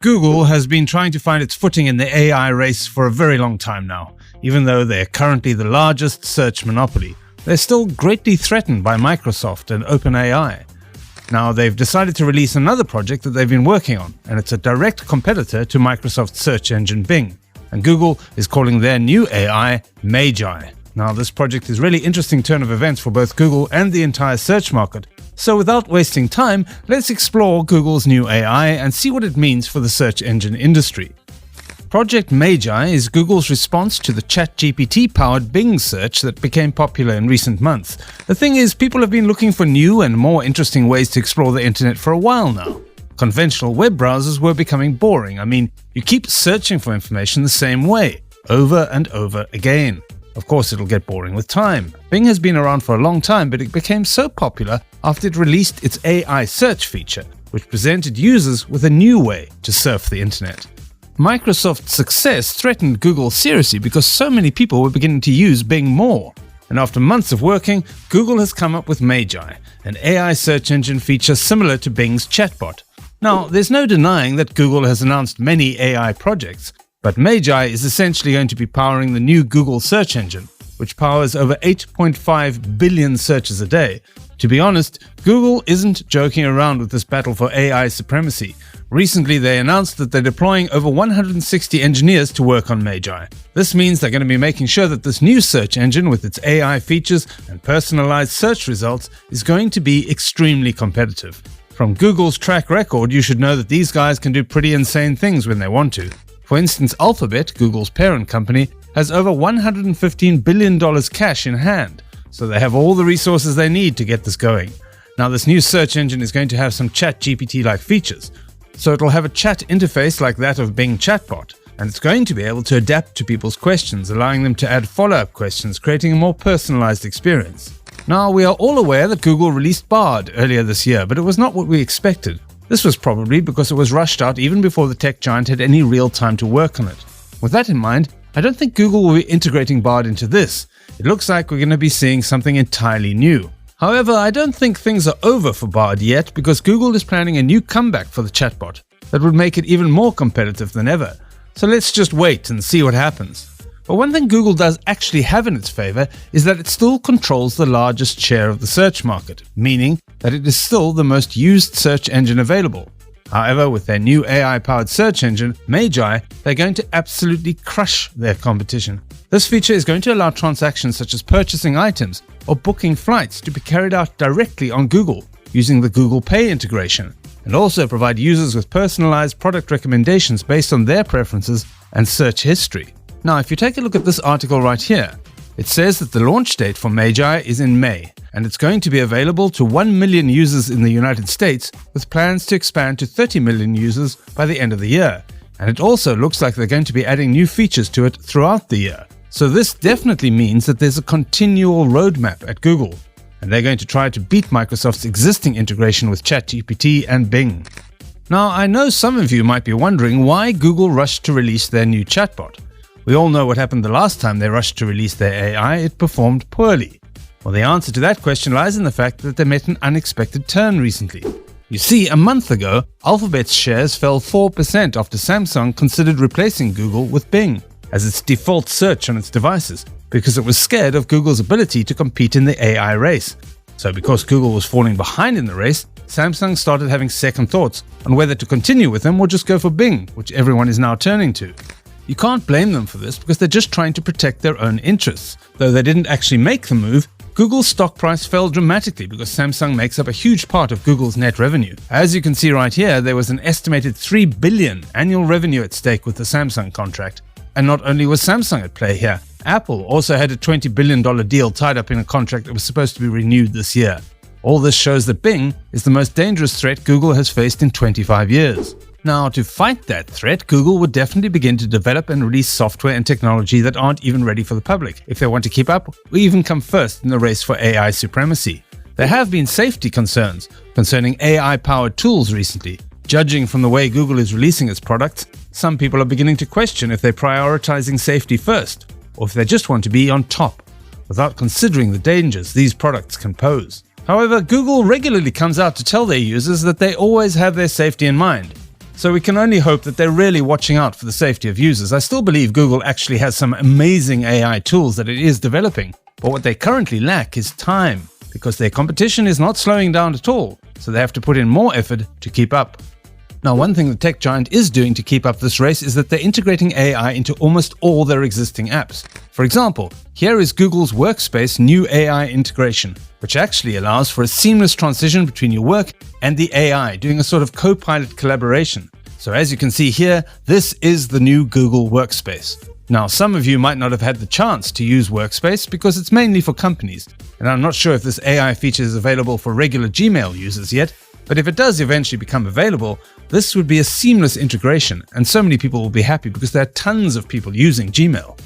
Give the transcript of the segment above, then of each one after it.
Google has been trying to find its footing in the AI race for a very long time now. Even though they're currently the largest search monopoly, they're still greatly threatened by Microsoft and OpenAI. Now they've decided to release another project that they've been working on, and it's a direct competitor to Microsoft's search engine Bing. And Google is calling their new AI Magi. Now this project is a really interesting turn of events for both Google and the entire search market. So without wasting time, let's explore Google's new AI and see what it means for the search engine industry. Project Magi is Google's response to the ChatGPT-powered Bing search that became popular in recent months. The thing is, people have been looking for new and more interesting ways to explore the internet for a while now. Conventional web browsers were becoming boring. I mean, you keep searching for information the same way, over and over again. Of course, it'll get boring with time. Bing has been around for a long time, but it became so popular after it released its AI search feature, which presented users with a new way to surf the internet. Microsoft's success threatened Google seriously because so many people were beginning to use Bing more. And after months of working, Google has come up with Magi, an AI search engine feature similar to Bing's chatbot. Now, there's no denying that Google has announced many AI projects, but Magi is essentially going to be powering the new Google search engine, which powers over 8.5 billion searches a day. To be honest, Google isn't joking around with this battle for AI supremacy. Recently, they announced that they're deploying over 160 engineers to work on Magi. This means they're going to be making sure that this new search engine with its AI features and personalized search results is going to be extremely competitive. From Google's track record, you should know that these guys can do pretty insane things when they want to. For instance, Alphabet, Google's parent company, has over $115 billion cash in hand, so they have all the resources they need to get this going. Now, this new search engine is going to have some ChatGPT-like features. So it'll have a chat interface like that of Bing chatbot, and it's going to be able to adapt to people's questions, allowing them to add follow-up questions, creating a more personalized experience. Now, we are all aware that Google released Bard earlier this year, but it was not what we expected. This was probably because it was rushed out even before the tech giant had any real time to work on it. With that in mind, I don't think Google will be integrating Bard into this. It looks like we're going to be seeing something entirely new. However, I don't think things are over for Bard yet because Google is planning a new comeback for the chatbot that would make it even more competitive than ever. So let's just wait and see what happens. But one thing Google does actually have in its favor is that it still controls the largest share of the search market, meaning that it is still the most used search engine available. However, with their new AI-powered search engine, Magi, they're going to absolutely crush their competition. This feature is going to allow transactions such as purchasing items or booking flights to be carried out directly on Google using the Google Pay integration, and also provide users with personalized product recommendations based on their preferences and search history. Now, if you take a look at this article right here, it says that the launch date for Magi is in May, and it's going to be available to 1 million users in the United States, with plans to expand to 30 million users by the end of the year. And it also looks like they're going to be adding new features to it throughout the year. So this definitely means that there's a continual roadmap at Google, and they're going to try to beat Microsoft's existing integration with ChatGPT and Bing. Now, I know some of you might be wondering why Google rushed to release their new chatbot. We all know what happened the last time they rushed to release their AI. It performed poorly. Well, the answer to that question lies in the fact that they met an unexpected turn recently. You see, a month ago, Alphabet's shares fell 4% after Samsung considered replacing Google with Bing as its default search on its devices because it was scared of Google's ability to compete in the AI race. So because Google was falling behind in the race, Samsung started having second thoughts on whether to continue with them or just go for Bing, which everyone is now turning to. You can't blame them for this because they're just trying to protect their own interests. Though they didn't actually make the move, Google's stock price fell dramatically because Samsung makes up a huge part of Google's net revenue. As you can see right here, there was an estimated $3 billion annual revenue at stake with the Samsung contract. And not only was Samsung at play here, Apple also had a $20 billion deal tied up in a contract that was supposed to be renewed this year. All this shows that Bing is the most dangerous threat Google has faced in 25 years. Now, to fight that threat, Google would definitely begin to develop and release software and technology that aren't even ready for the public if they want to keep up or even come first in the race for AI supremacy. There have been safety concerns concerning AI-powered tools recently. Judging from the way Google is releasing its products, some people are beginning to question if they're prioritizing safety first, or if they just want to be on top, without considering the dangers these products can pose. However, Google regularly comes out to tell their users that they always have their safety in mind. So we can only hope that they're really watching out for the safety of users. I still believe Google actually has some amazing AI tools that it is developing, but what they currently lack is time, because their competition is not slowing down at all, so they have to put in more effort to keep up. Now, one thing the tech giant is doing to keep up this race is that they're integrating AI into almost all their existing apps. For example, here is Google's Workspace new AI integration, which actually allows for a seamless transition between your work and the AI, doing a sort of co-pilot collaboration. So as you can see here, this is the new Google Workspace. Now, some of you might not have had the chance to use Workspace because it's mainly for companies, and I'm not sure if this AI feature is available for regular Gmail users yet, but if it does eventually become available, this would be a seamless integration, and so many people will be happy because there are tons of people using Gmail.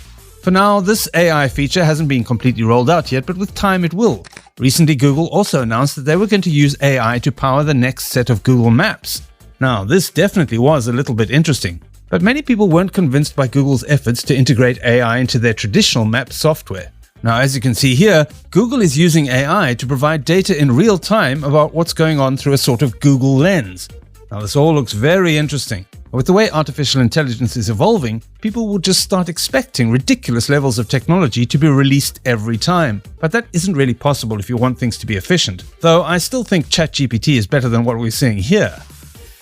For now, this AI feature hasn't been completely rolled out yet, but with time it will. Recently, Google also announced that they were going to use AI to power the next set of Google Maps. Now, this definitely was a little bit interesting, but many people weren't convinced by Google's efforts to integrate AI into their traditional map software. Now, as you can see here, Google is using AI to provide data in real time about what's going on through a sort of Google lens. Now, this all looks very interesting. With the way artificial intelligence is evolving, people will just start expecting ridiculous levels of technology to be released every time. But that isn't really possible if you want things to be efficient, though I still think ChatGPT is better than what we're seeing here.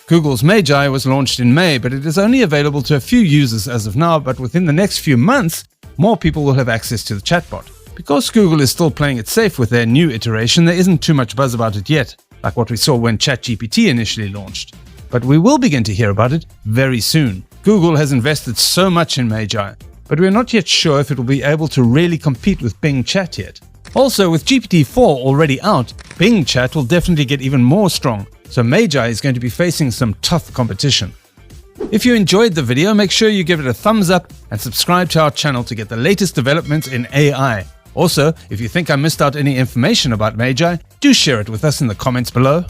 Google's Magi was launched in May, but it is only available to a few users as of now, but within the next few months, more people will have access to the chatbot. Because Google is still playing it safe with their new iteration, there isn't too much buzz about it yet, like what we saw when ChatGPT initially launched. But we will begin to hear about it very soon. Google has invested so much in Magi, but we're not yet sure if it will be able to really compete with Bing Chat yet. Also, with GPT-4 already out, Bing Chat will definitely get even more strong, so Magi is going to be facing some tough competition. If you enjoyed the video, make sure you give it a thumbs up and subscribe to our channel to get the latest developments in AI. Also, if you think I missed out any information about Magi, do share it with us in the comments below.